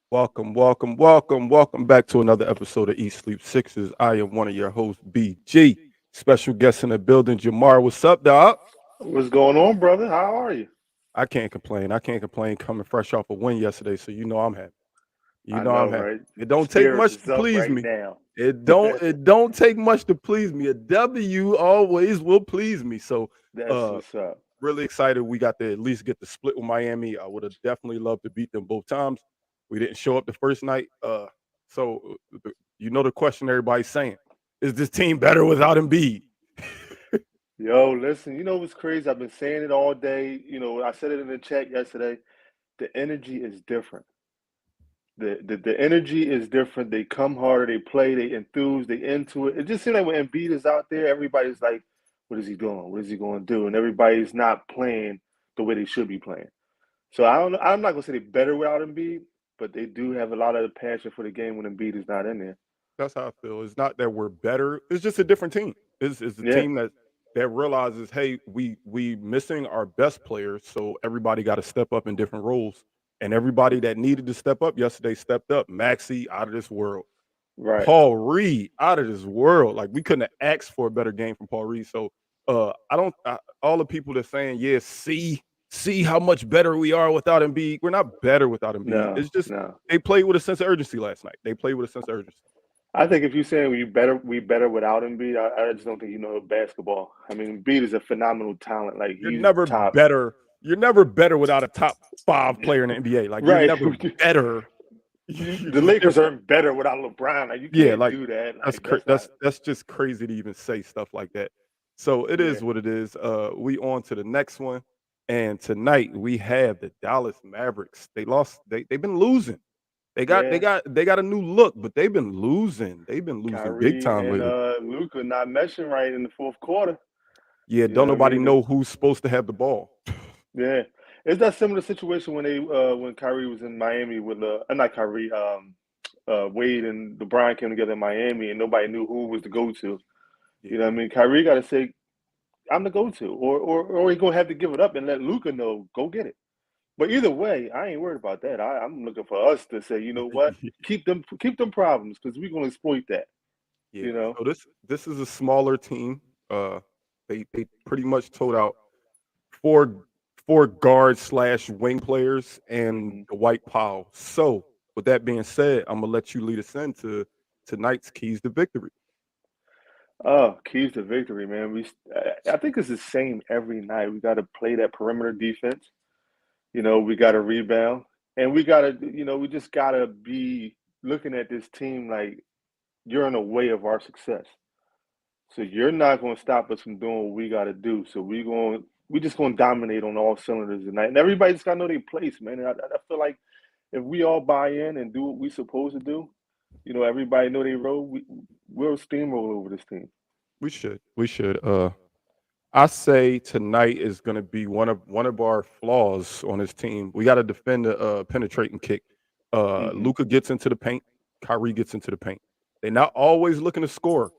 Welcome back to another episode of Eat Sleep Sixes. I am one of your hosts, BG. Special guest in the building, Jamar. What's up, dog? What's going on, brother? How are you? I can't complain. I can't complain coming fresh off a win yesterday, so you know I'm happy. You I know I'm know, happy. right? It don't take Spirits much is to up please right me. now. It don't take much to please me. A W always will please me. So That's uh what's up. really excited we got to at least get the split with Miami. I would have definitely loved to beat them both times. We didn't show up the first night. So you know the question everybody's saying: is this team better without Embiid? Yo, listen, you know what's crazy? I've been saying it all day. I said it in the chat yesterday. The energy is different. The energy is different. They come harder, they play, they enthuse, they into it. It just seems like when Embiid is out there, everybody's like, what is he doing? What is he going to do? And everybody's not playing the way they should be playing. So I don't know. I'm not gonna say they're better without Embiid, but they do have a lot of passion for the game when Embiid is not in there. That's how I feel. It's not that we're better. It's just a different team. It's a Yeah, team that realizes, hey, we missing our best players, so everybody got to step up in different roles. And everybody that needed to step up yesterday stepped up. Maxi out of this world. right. Paul Reed out of this world. Like we couldn't have asked for a better game from Paul Reed. So I don't. All the people that saying, yeah, see how much better we are without Embiid. We're not better without Embiid. No, It's just no. they played with a sense of urgency last night. They played with a sense of urgency. I think if you're saying we better without Embiid, I just don't think you know basketball. I mean, Embiid is a phenomenal talent. Like You're he's never top. better. You're never better without a top five player in the NBA. Like you're Right. never better. You're The just Lakers different. aren't better without LeBron. Like you Yeah, can't like do that. that's Like that's not. that's just crazy to even say stuff like that. So it Yeah, is what it is. We on to the next one, and tonight we have the Dallas Mavericks. They lost. They've been losing. yeah. They got a new look, but they've been losing. They've been losing big Kyrie time and lately. Luka not meshing right in the fourth quarter. Yeah, You know don't what I nobody mean? know who's supposed to have the ball. Yeah, is that similar situation when they when Kyrie was in Miami with not Kyrie Wade and LeBron came together in Miami and nobody knew who was the go to. You Yeah, know what I mean? Kyrie got to say I'm the go to, or he gonna have to give it up and let Luca know go get it. But either way, I ain't worried about that. I'm looking for us to say, you know what, keep them problems because we're gonna exploit that. yeah. You know? So this is a smaller team. Uh, they pretty much told out four four guard slash wing players and Hmm. the White Powell. So with that being said, I'm gonna let you lead us into tonight's keys to victory. Oh, keys to victory, man. I think it's the same every night. We got to play that perimeter defense. We got to rebound, and we got to, we just got to be looking at this team like you're in the way of our success. So you're not going to stop us from doing what we got to do. So we just going to dominate on all cylinders tonight, and everybody just got to know their place, man. And I feel like if we all buy in and do what we supposed to do, everybody know they role. We'll steamroll over this team. We should. We should. I say tonight is going to be one of our flaws on this team. We got to defend the penetrating kick. Hmm. Luca gets into the paint. Kyrie gets into the paint. They're not always looking to score.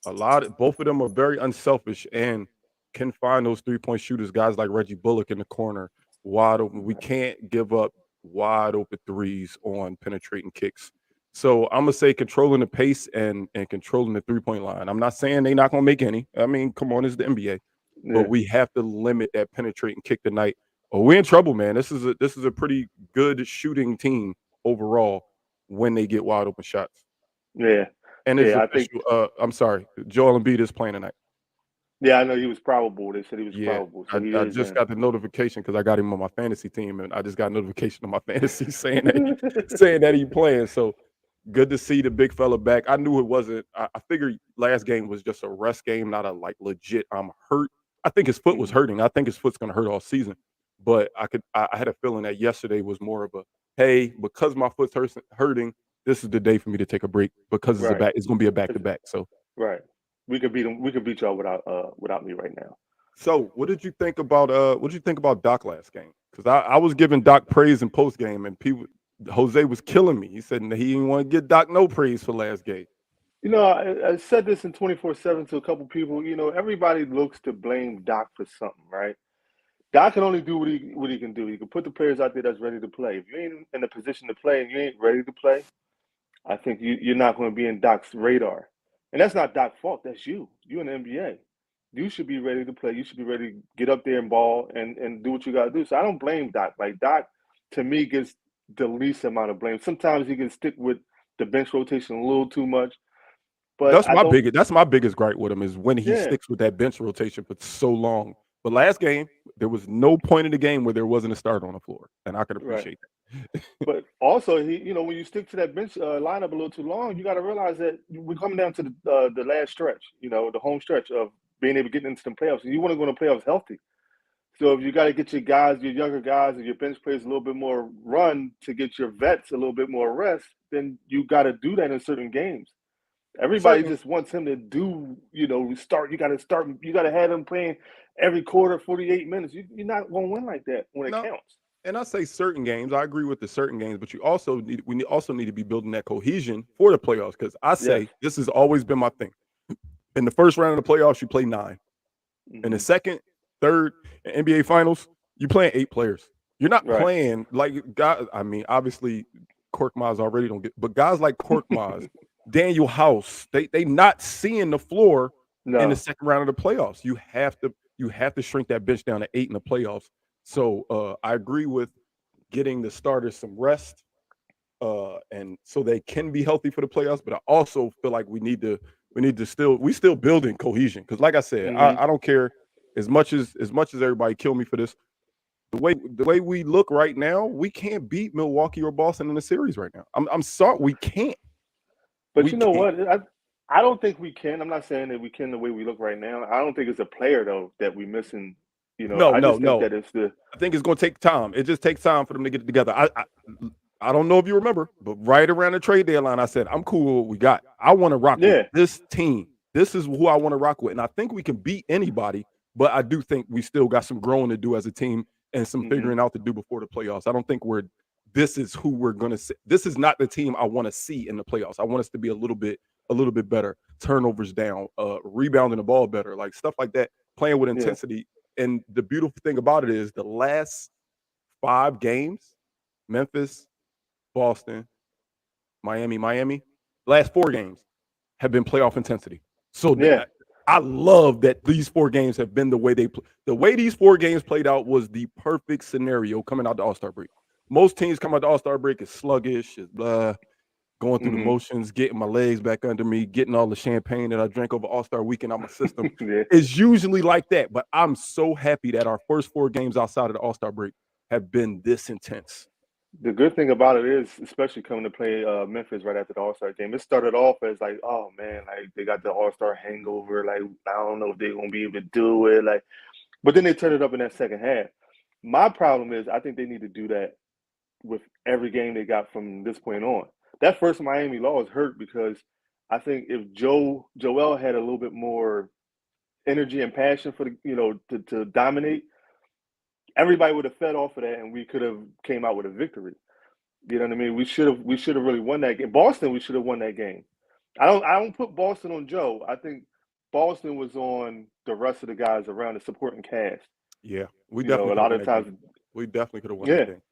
Both of them are very unselfish and can find those 3-point shooters. Guys like Reggie Bullock in the corner, wide open. We can't give up wide open threes on penetrating kicks. So I'm gonna say controlling the pace and controlling the 3-point line. I'm not saying they're not gonna make any. I mean, come on, it's the NBA, but Yeah. we have to limit that penetrating kick tonight. Or we're in trouble, man. This is a pretty good shooting team overall when they get wide open shots. Yeah, And it's yeah. I think. official. I'm sorry, Joel Embiid is playing tonight. Yeah, I know he was probable. They said he was Yeah, probable, so he I is just in. got the notification because I got him on my fantasy team, and I just got a notification on my fantasy saying that he playing. So good to see the big fella back. I knew it wasn't. I figured last game was just a rest game, not a like legit. I'm hurt. I think his foot was Mhm. hurting. I think his foot's gonna hurt all season. But I had a feeling that yesterday was more of a hey, because my foot's hurting. This is the day for me to take a break because Right, it's gonna be a back to back. So right. We could beat them. We could beat y'all without me right now. what did you think about Doc last game? Because I was giving Doc praise in post game, and people Jose was killing me. He said he didn't want to get Doc no praise for last game. I said this in 24/7 to a couple people. Everybody looks to blame Doc for something, right? Doc can only do what he can do. He can put the players out there that's ready to play. If you ain't in a position to play and you ain't ready to play, I think you're not going to be in Doc's radar. And that's not Doc's fault. That's you. You in the NBA. You should be ready to play. You should be ready to get up there and ball and do what you got to do. So I don't blame Doc. Like Doc, to me, gets the least amount of blame. Sometimes he can stick with the bench rotation a little too much, but I don't. That's my biggest gripe with him is when he Yeah, sticks with that bench rotation for so long. But last game, there was no point in the game where there wasn't a start on the floor, and I could right. appreciate that. But also, when you stick to that bench lineup a little too long, you got to realize that we're coming down to the last stretch. The home stretch of being able to get into the playoffs. And you want to go in the playoffs healthy. So if you got to get your guys, your younger guys, and your bench players a little bit more run to get your vets a little bit more rest, then you got to do that in certain games. Everybody Certain just wants him to start. You got to start. You got to have him playing every quarter, 48 minutes. You're not going to win like that when it no, counts. and I say certain games. I agree with the certain games, but we also need to be building that cohesion for the playoffs because I Yes. say this has always been my thing. In the first round of the playoffs, you play 9. In the Mm-hmm. second, third, and NBA Finals, you're playing 8 players. You're not Right. playing like guys. I mean, obviously, Korkmaz already don't get, but guys like Korkmaz, Daniel House, they not seeing the floor in the No. second round of the playoffs. You have to shrink that bench down to 8 in the playoffs. So I agree with getting the starters some rest, and so they can be healthy for the playoffs. But I also feel like we still building cohesion because, like I said, Mm-hmm. I don't care as much as everybody kill me for this. The way we look right now, we can't beat Milwaukee or Boston in the series right now. I'm sorry, we can't. But We you know can't. what? I don't think we can. I'm not saying that we can the way we look right now. I don't think it's a player though that we're missing. No, I no, just think no. that it's the I think it's going to take time. It just takes time for them to get it together. I don't know if you remember, but right around the trade deadline, I said I'm cool with what we got. I want to rock with yeah, this team. This is who I want to rock with, and I think we can beat anybody. But I do think we still got some growing to do as a team and some hmm figuring out to do before the playoffs. I don't think we're. This is who we're going to see. This is not the team I want to see in the playoffs. I want us to be a little bit better, turnovers down, rebounding the ball better, like stuff like that, playing with yeah, intensity. And the beautiful thing about it is the last 5 games, Memphis, Boston, Miami, last 4 games have been playoff intensity. So yeah, I love that these 4 games have been the way these 4 games played out was the perfect scenario coming out the All-Star break. Most teams come out the All-Star break is sluggish, is blah, going through the hmm motions, getting my legs back under me, getting all the champagne that I drank over All-Star weekend out my system. yeah. It's usually like that, but I'm so happy that our first 4 games outside of the All-Star break have been this intense. The good thing about it is, especially coming to play Memphis right after the All Star game, it started off as like, oh man, like they got the All Star hangover. Like I don't know if they're gonna be able to do it. Like, but then they turned it up in that second half. My problem is, I think they need to do that with every game they got from this point on. That first Miami loss hurt because I think if Joel had a little bit more energy and passion for to dominate, everybody would have fed off of that and we could have came out with a victory. You know what I mean? We should have really won that game. Boston, we should have won that game. I don't put Boston on Joe. I think Boston was on the rest of the guys around the supporting cast. Yeah, we A definitely could have lot won of that game. times, We definitely could have won that yeah. game.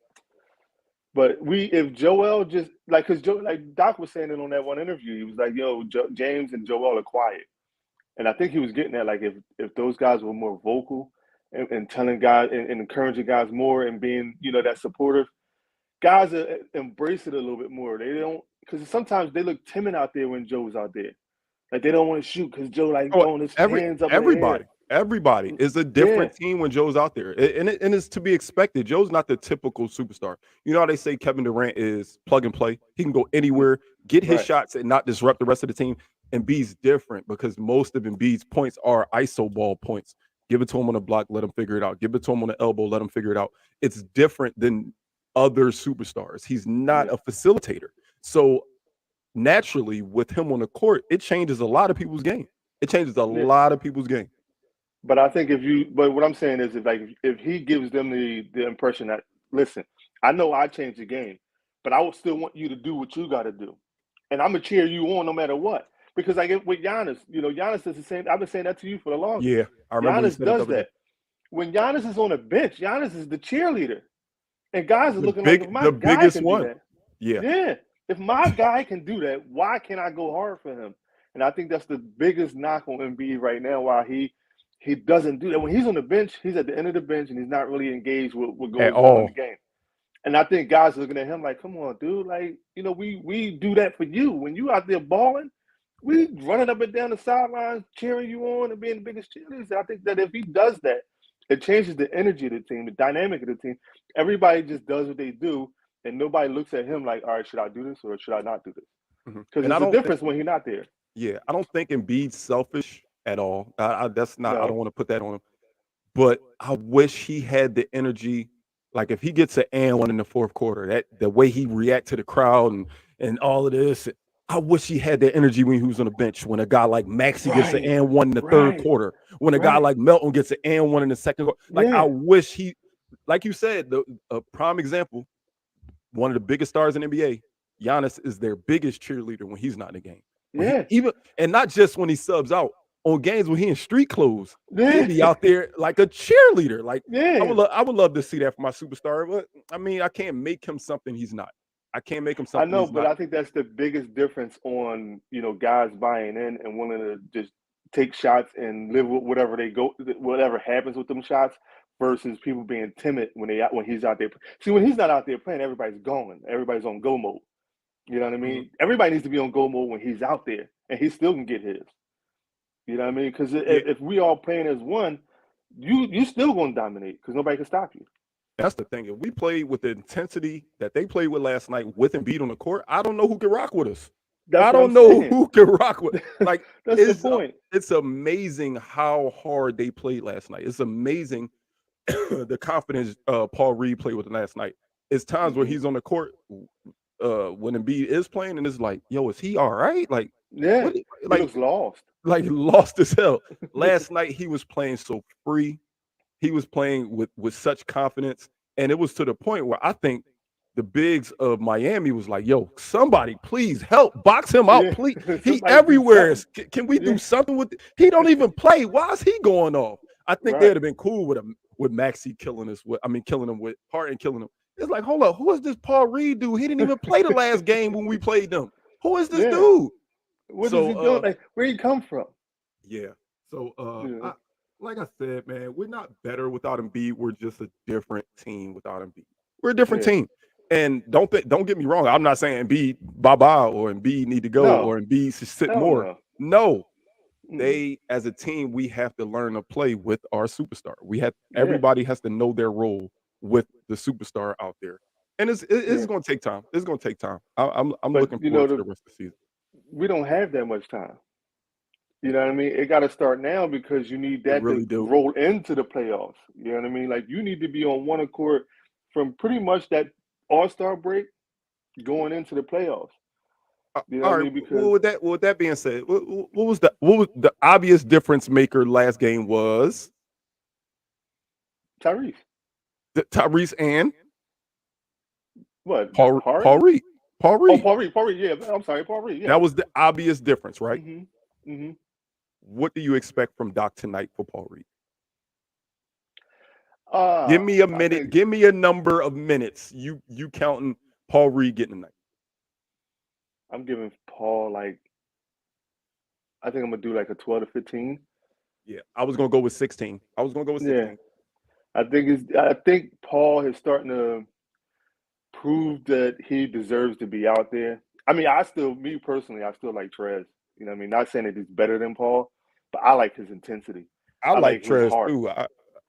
But if Joel just like, because Joe, like Doc was saying it on that one interview, he was like, "Yo, James and Joel are quiet," and I think he was getting at like if those guys were more vocal and telling guys and encouraging guys more and being that supportive, guys embrace it a little bit more. They don't because sometimes they look timid out there when Joe's out there, like they don't want to shoot because Joe like Oh, throwing his every hands up in the air. everybody is a Yeah, different team when Joe's out there, and it's to be expected. Joe's not the typical superstar. You know how they say Kevin Durant is plug and play. He can go anywhere, get his right. shots, and not disrupt the rest of the team. Embiid's different because most of Embiid's points are ISO ball points. Give it to him on the block, let him figure it out. Give it to him on the elbow, let him figure it out. It's different than other superstars. He's not Yeah, a facilitator. So naturally, with him on the court, it changes a lot of people's game. It changes a yeah. lot of people's game. But I think but what I'm saying is, if he gives them the impression that, listen, I know I changed the game, but I would still want you to do what you got to do, and I'm gonna cheer you on no matter what. Because I get with Giannis, Giannis is the same. I've been saying that to you for the longest. Yeah, I remember you Giannis said it the does other day. that. when Giannis is on the bench, Giannis is the cheerleader. And guys are The looking like, if my the guy biggest can do one. that, Yeah. yeah, if my guy can do that, why can't I go hard for him? And I think that's the biggest knock on Embiid right now. Why he doesn't do that. When he's on the bench, he's at the end of the bench and he's not really engaged with what At goes on in the all. game. And I think guys are looking at him like, come on, dude, like, we do that for you. When you out there balling, we running up and down the sidelines, cheering you on and being the biggest cheerleaders. I think that if he does that, it changes the energy of the team, the dynamic of the team. Everybody just does what they do, and nobody looks at him like, all right, should I do this or should I not do this? Because And I there's a don't think difference when he's not there. yeah, I don't think Embiid's selfish at all. That's not I don't No. want to put that on him. But I wish he had the energy. Like if he gets an and one in the fourth quarter, that the way he react to the crowd and all of this, I wish he had that energy when he was on the bench. When a guy like Maxey gets an Right. and one in the third Right. quarter, when a guy Right. like Melton gets an and one in the second quarter, like I Yeah. wish he, like you said, a prime example, one of the biggest stars in NBA, Giannis is their biggest cheerleader when he's not in the game. When he Yeah. even and not just when he subs out on games when he in street clothes, he'll Yeah. be out there like a cheerleader. Like Yeah. I would love to see that for my superstar, but I mean I can't make him something he's not. I can't make him I something know, he's but not. I think that's the biggest difference on, guys buying in and willing to just take shots and live with whatever they go, whatever happens with them shots, versus people being timid when he's out there. See, when he's not out there playing, everybody's going, everybody's on go mode. You know what I Mhm. mean? Everybody needs to be on go mode when he's out there, and he still can get his. You know what I mean? Because Yeah, if we all playing as one, you still gonna dominate because nobody can stop you. that's the thing. If we played with the intensity that they played with last night with Embiid on the court, I don't know who can rock with us. That's I what I'm don't know saying. who can rock with. Like That's the point. it's amazing how hard they played last night. It's amazing the confidence Paul Reed played with last night. It's times where Hmm. he's on the court when Embiid is playing, and it's like, yo, is he all right? Like, Yeah, what? he looks lost. Like lost as hell. Last night he was playing so free. He was playing with such confidence, and it was to the point where I think the bigs of Miami was like, "Yo, somebody please help box him out, Yeah, please. He somebody do everywhere. something. Can we do Yeah, something with? He don't even play. Why is he going off? I think they'd right. have been cool with Maxi killing us. Killing him with Harden killing him. It's like, hold up, who is this Paul Reed dude? He didn't even play the last game when we played them. Who is this Yeah, dude? what is So, he doing? Like, where he come from? yeah. So, Yeah, like I said, man, we're not better without Embiid. We're just a different team without Embiid. We're a different yeah. team. And don't get me wrong. I'm not saying Embiid bye bye or Embiid need to go No, or Embiid should sit hell more. no. No, Mm-mm. they as a team we have to learn to play with our superstar. We have Yeah, everybody has to know their role with the superstar out there, and it's yeah. going to take time. It's going to take time. I'm But looking forward to the rest of the season. we don't have that much time. You know what I mean? It got to start now because you need It that to really do. roll into the playoffs. You know what I mean? Like you need to be on one accord from pretty much that All Star break going into the playoffs. You know what All I right. mean? Because Well, with that being said, what was the obvious difference maker last game was Tyrese, Tyrese and what Paul Harden? Reed. Paul Oh, Reed. Paul Reed. Yeah, I'm sorry, Paul Reed. Yeah. That was the obvious difference, right? Mhm. Mhm. What do you expect from Doc tonight for Paul Reed? Give Uh, me a I minute. think Give me a number of minutes. You counting Paul Reed getting tonight? I'm giving Paul like I think I'm gonna do like a 12 to 15. Yeah, I was gonna go with 16. I was gonna go with Yeah, 16. I think Paul is starting to prove that he deserves to be out there. I mean, me personally, I still like Trez. You know what I mean? Not saying that he's better than Paul, but I like his intensity. I I like like his Trez heart. too.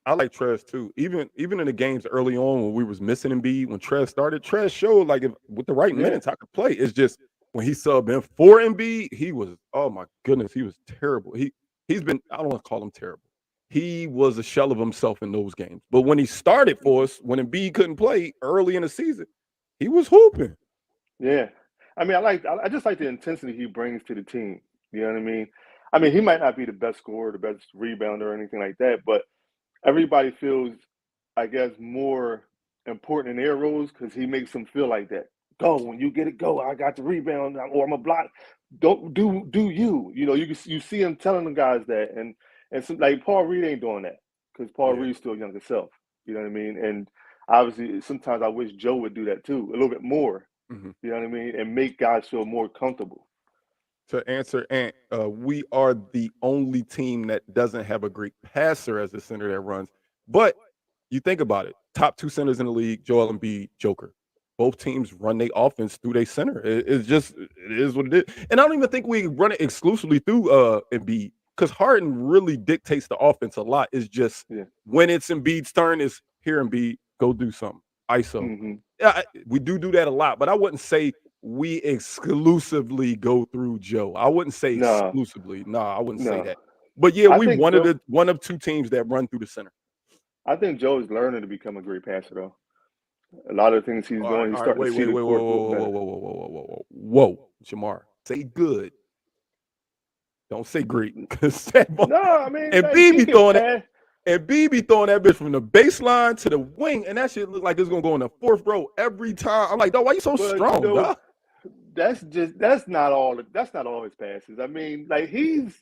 I like Trez too. Even in the games early on when we was missing Embiid, when Trez started, Trez showed like if with the right Yeah, minutes I could play. It's just when he subbed in for Embiid, he was oh my goodness, he was terrible. He's been I don't want to call him terrible. He was a shell of himself in those games. But when he started for mhm, us, when Embiid couldn't play early in the season, he was hooping. yeah. I mean, I just like the intensity he brings to the team. You know what I mean? I mean, he might not be the best scorer, the best rebounder, or anything like that, but everybody feels, I guess, more important in their roles because he makes them feel like that. Go when you get it, go. I got the rebound, or I'm a block. Don't do you? You know, you see him telling the guys that, and some like Paul Reed ain't doing that because Paul Yeah. Reed's still young himself. You know what I mean? And obviously, sometimes I wish Joe would do that too, a little bit more. Mhm. You know what I mean? And make guys feel more comfortable. To answer, Ant, we are the only team that doesn't have a great passer as a center that runs. But you think about it, top two centers in the league, Joel Embiid, Joker. Both teams run their offense through their center. It's just it is what it is. And I don't even think we run it exclusively through Embiid because Harden really dictates the offense a lot. It's just Yeah. when it's Embiid's turn, is here Embiid, go do something. ISO. Mm-hmm. Yeah, we do that a lot, but I wouldn't say we exclusively go through Joe. I wouldn't say No, exclusively. Nah, I wouldn't say no. that. But yeah, I we think Joe. one of two teams that run through the center. I think Joe is learning to become a great passer, though. A lot of things he's doing, he's All right. starting to see the Wait, court a little better. whoa, Jamar. Say good. Don't say great. Cause No, I mean, and like B he be can throwing it, pass, and B be throwing that bitch from the baseline to the wing, and that shit look like it's gonna go in the fourth row every time. I'm like, dog, why you so but you strong, know, dog? that's not all his passes. I mean, like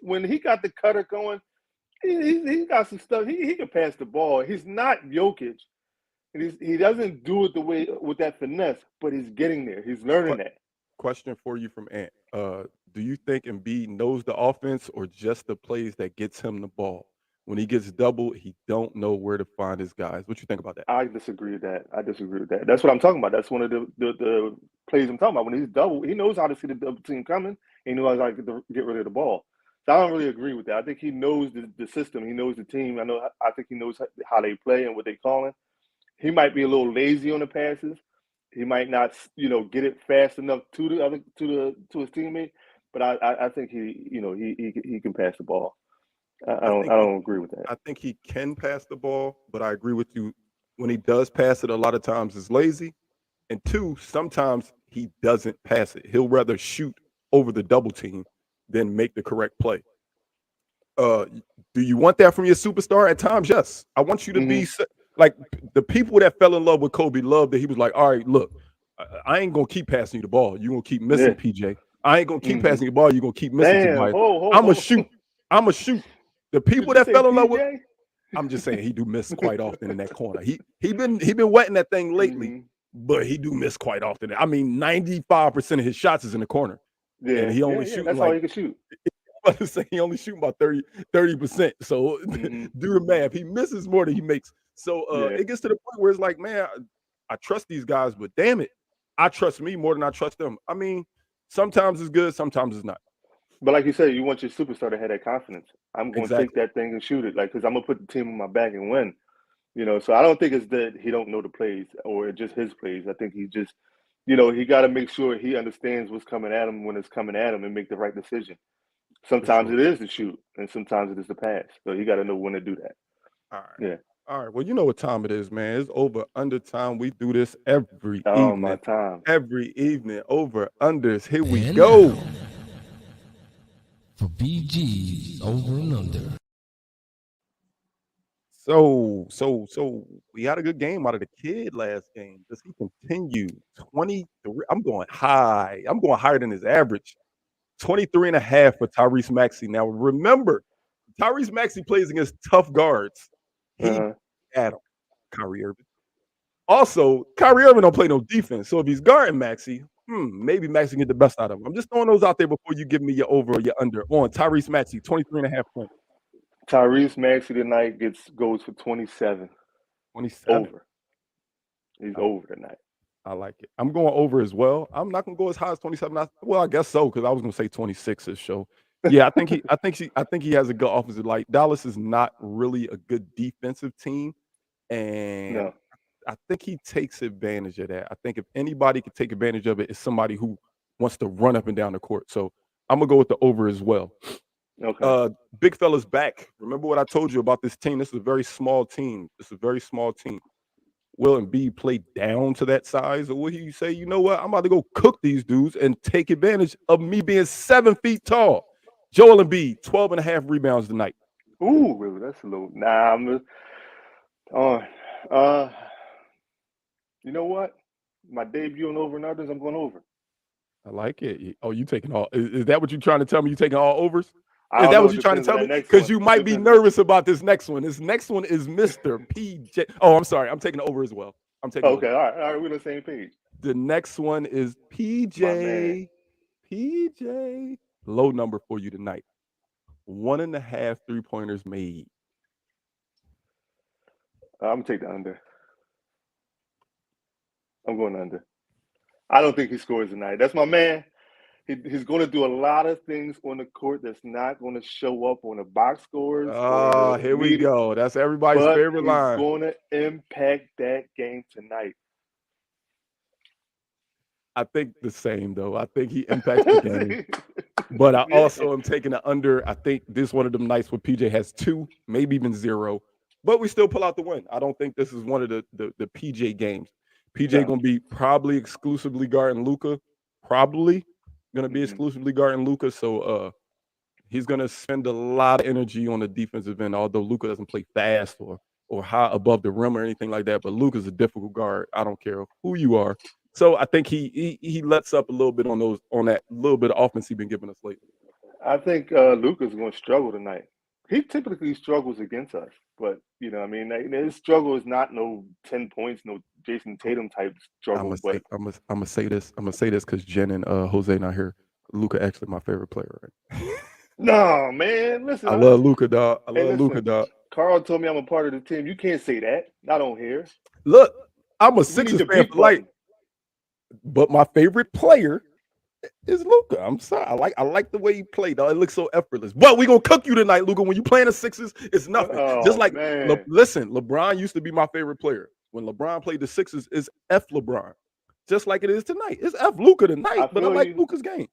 when he got the cutter going, he got some stuff. He can pass the ball. He's not Jokic, and he doesn't do it the way with that finesse, but he's getting there. He's learning that. Question for you from Ant. Do you think Embiid knows the offense or just the plays that gets him the ball? When he gets doubled, he don't know where to find his guys. What you think about that? I disagree with that. I disagree with that. That's what I'm talking about. That's one of the plays I'm talking about. When he's double, he knows how to see the double team coming. And he knows how to get rid of the ball. So I don't really agree with that. I think he knows the system. He knows the team. I think he knows how they play and what they calling. He might be a little lazy on the passes. He might not, get it fast enough to the other to his teammate. But I think he can pass the ball. I I don't think I he don't agree with that. I think he can pass the ball, but I agree with you. When he does pass it, a lot of times it's lazy. And two, sometimes he doesn't pass it. He'll rather shoot over the double team than make the correct play. Uh, do you want that from your superstar? At times, yes. I want you to be Hmm. like the people that fell in love with Kobe loved that he was like, all right, look, I ain't gonna keep passing you the ball. You're gonna keep missing Yeah. PJ. I ain't gonna keep Hmm. passing you the ball. You're gonna keep missing Damn. Tobias. Ho ho I'ma ho. shoot. I'ma shoot. The Did people you that say fell in love with PJ? I'm just saying he do miss quite often in that corner. He been wetting that thing lately, Hmm. but he do miss quite often. I mean, 95% of his shots is in the corner, and Yeah, he yeah, only yeah. shooting That's all like he can shoot. I'm about to say he only shooting about 30%. So Hmm. do the math. He misses more than he makes. So Yeah, it gets to the point where it's like, man, I trust these guys, but damn it, I trust me more than I trust them. I mean, sometimes it's good, sometimes it's not. but like you said, you want your superstar to have that confidence. I'm going to take Exactly. that thing and shoot it, like because I'm gonna put the team on my back and win. So I don't think it's that he don't know the plays or just his plays. I think he just, he got to make sure he understands what's coming at him when it's coming at him and make the right decision. For Sometimes sure. it is the shoot, and sometimes it is the pass. So he got to know when to do that. All right. Yeah. All right. Well, you know what time it is, man. It's over under time. We do this every Oh my evening. time. Every evening. Over unders. Here we And go. now, for BG's Over and Under. So we had a good game out of the kid last game. Does he continue? 23. I'm going high. I'm going higher than his average. 23 and a half for Tyrese Maxey. Now remember, Tyrese Maxey plays against tough guards. He Uh-huh. at him, Kyrie Irving. Also, Kyrie Irving don't play no defense. So if he's guarding Maxey, maybe Maxey can get the best out of him. I'm just throwing those out there before you give me your over or your under on Tyrese Maxey, 23 and a half points. Tyrese Maxey tonight goes for 27. 27. Over. He's I, over tonight. I like it. I'm going over as well. I'm not gonna go as high as 27. Well, I guess so, because I was gonna say 26 this show. Yeah, I think he has a good offensive. Like Dallas is not really a good defensive team. And No. I think he takes advantage of that. I think if anybody could take advantage of it, it's somebody who wants to run up and down the court. So I'm gonna go with the over as well. Okay. Big fella's back. Remember what I told you about this team? This is a very small team. This is a very small team. Will Embiid play down to that size, or will he say, you know what, I'm about to go cook these dudes and take advantage of me being 7 feet tall? Joel Embiid, 12 and a half rebounds tonight. Ooh, really, that's a little. Nah, uh, uh, you know what? My debut on over and others, I'm going over. I like it. Oh, you taking all? Is that what you're trying to tell me? You taking all overs? I Is don't that know. what It you're trying to depends on tell that me? next Because one. you It might be depends on that. nervous about this next one. This next one is Mr. PJ. Oh, I'm sorry. I'm taking the over as well. I'm taking Okay, over. all right, we're on the same page. The next one is My man. PJ. PJ. Low number for you tonight. 1.5 3-pointers made. I'm gonna take the under. I'm going under. I don't think he scores tonight. That's my man. He's going to do a lot of things on the court that's not going to show up on the box scores or Here we media, go. That's everybody's but favorite he's line. going to impact that game tonight. I think the same, though. I think he impacts the game. But I Yeah. also am taking the under. I think this is one of them nights where PJ has 2, maybe even 0. But we still pull out the win. I don't think this is one of the PJ games. PJ No. going to be probably exclusively guarding Luka. Probably going to be exclusively guarding Luka. So he's going to spend a lot of energy on the defensive end, although Luka doesn't play fast or high above the rim or anything like that. But Luka's a difficult guard. I don't care who you are. So I think he lets up a little bit on that little bit of offense he's been giving us lately. I think Luka's going to struggle tonight. He typically struggles against us, but his struggle is not no 10 points, no Jason Tatum type struggle. I'm gonna say this because Jen and Jose not here. Luka actually my favorite player. Right? No, man, listen. I love Luka, dog. I Hey, love Luka, listen. dog. Carl told me I'm a part of the team. You can't say that. Not on here. Look, I'm a We need Sixers the fan beat for life, button. but my favorite player is Luka. I'm sorry. I like the way he played, dog. It looks so effortless. But we gonna cook you tonight, Luka. When you playing the Sixers, it's nothing. Just Oh, like man. listen, LeBron used to be my favorite player. When LeBron played the Sixers, it's F LeBron. Just like it is tonight. It's F Luka tonight, I but I feel like you. Luka's game.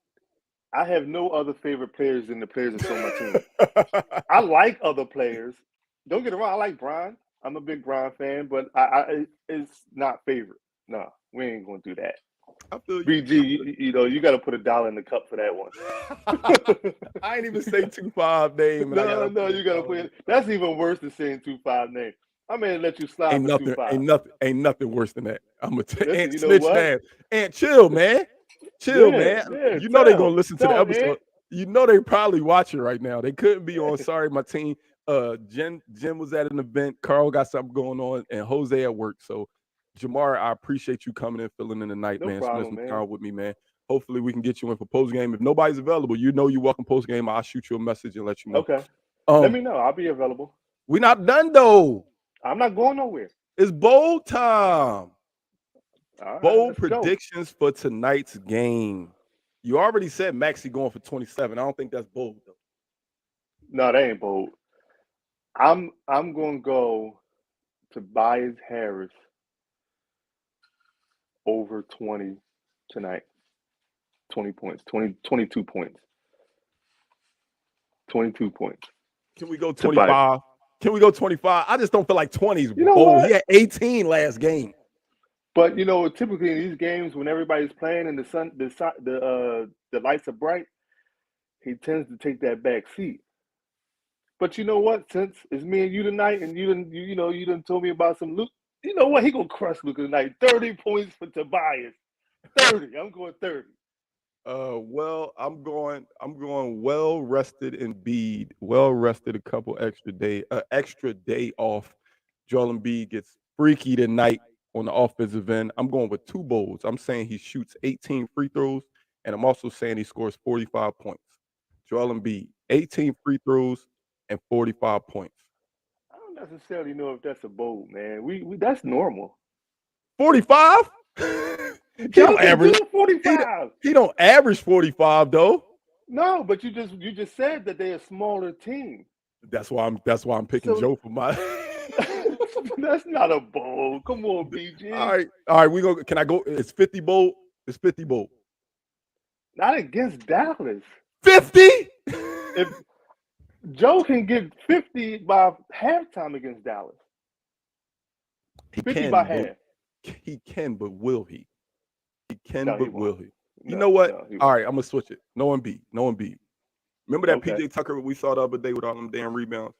I have no other favorite players than the players that's on my team. I like other players. Don't get it wrong. I like Brian. I'm a big Brian fan, but it's not favorite. No, we ain't gonna do that. I feel you. BG, you got to put $1 in the cup for that one. I ain't even say 2-5 name. No, you got to put it. That's even worse than saying 2-5 name. I'm gonna let you slide Ain't for nothing, 2-5. ain't nothing worse than that. I'm gonna Listen, Ant you know snitch what? man. Ant, chill, man. Chill, man. Yeah. You know they're gonna Tell, listen to the tell, episode. Ant. You know they probably watching right now. They couldn't be on. Sorry, my team. Jen was at an event. Carl got something going on, and Jose at work. So, Jamar, I appreciate you coming in, filling in the night, No man. Spend problem, some man. time with me, man. Hopefully, we can get you in for post game. If nobody's available, you know you're welcome post game. I'll shoot you a message and let you know. Okay. Let me know. I'll be available. We're not done though. I'm not going nowhere. It's bowl time. All right, Bold let's go. predictions for tonight's game. You already said Maxey going for 27. I don't think that's bold though. No, that ain't bold. I'm gonna go Tobias Harris over 20 tonight. 20 points. 22 points. 22 points. Can we go 25? Can we go 25? I just don't feel like 20 is bold. What? He had 18 last game. But typically in these games when everybody's playing and the lights are bright, he tends to take that back seat. But you know what? Since it's me and you tonight, and you done told me about some Luke. You know what? He gonna crush Luka tonight. 30 points for Tobias. 30. I'm going 30. Well, I'm going well rested Embiid. Well rested, a couple extra day off. Joel Embiid gets freaky tonight on the offensive end. I'm going with 2 bolds. I'm saying he shoots 18 free throws, and I'm also saying he scores 45 points. Joel Embiid, 18 free throws and 45 points. I don't necessarily know if that's a bold, man. We that's normal. 45? He don't average 45. He don't average 45 though. No, but you just said that they're a smaller team. That's why I'm picking Joe for my. That's not a bold. Come on, BG. All right. We go. Can I go? It's 50 bold. It's 50 bold. Not against Dallas. 50? If Joe can get 50 by halftime against Dallas. 50 by half. He can, but will he? He can, No, but will he? You No, know what? no, All right, I'm gonna switch it. No Embiid. Remember that Okay. PJ Tucker we saw the other day with all them damn rebounds?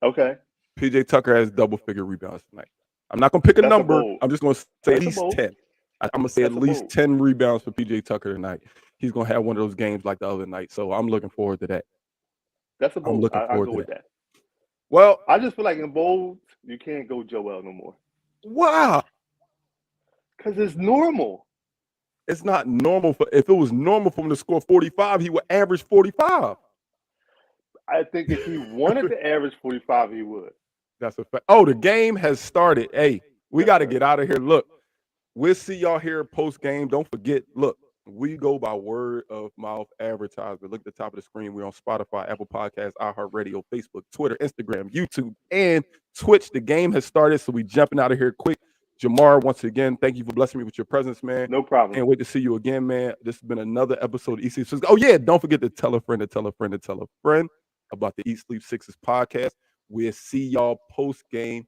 Okay. PJ Tucker has double-figure rebounds tonight. I'm not gonna pick a That's a number. bold. I'm just gonna say at That's a least bold. 10. I'm gonna say That's at a least bold. 10 rebounds for PJ Tucker tonight. He's gonna have one of those games like the other night. So I'm looking forward to that. That's a I'm bold. looking I forward go to with that. that. Well, I just feel like in bold, you can't go Joel no more wow. because it's normal. It's not normal for if it was normal for him to score 45, he would average 45. I think if he wanted to average 45, he would. That's a fact. Oh, the game has started. Hey, we Yes, got to sir. get out of here. Look, we'll see y'all here post game. Don't forget, look, we go by word of mouth advertisement. Look at the top of the screen. We're on Spotify, Apple Podcasts, iHeartRadio, Facebook, Twitter, Instagram, YouTube, and Twitch. The game has started, so we jumping out of here quick. Jamar, once again, thank you for blessing me with your presence, man. No problem. Can't wait to see you again, man. This has been another episode of Eat Sleep Sixes. Oh, yeah, don't forget to tell a friend to tell a friend to tell a friend about the Eat Sleep Sixes podcast. We'll see y'all post game.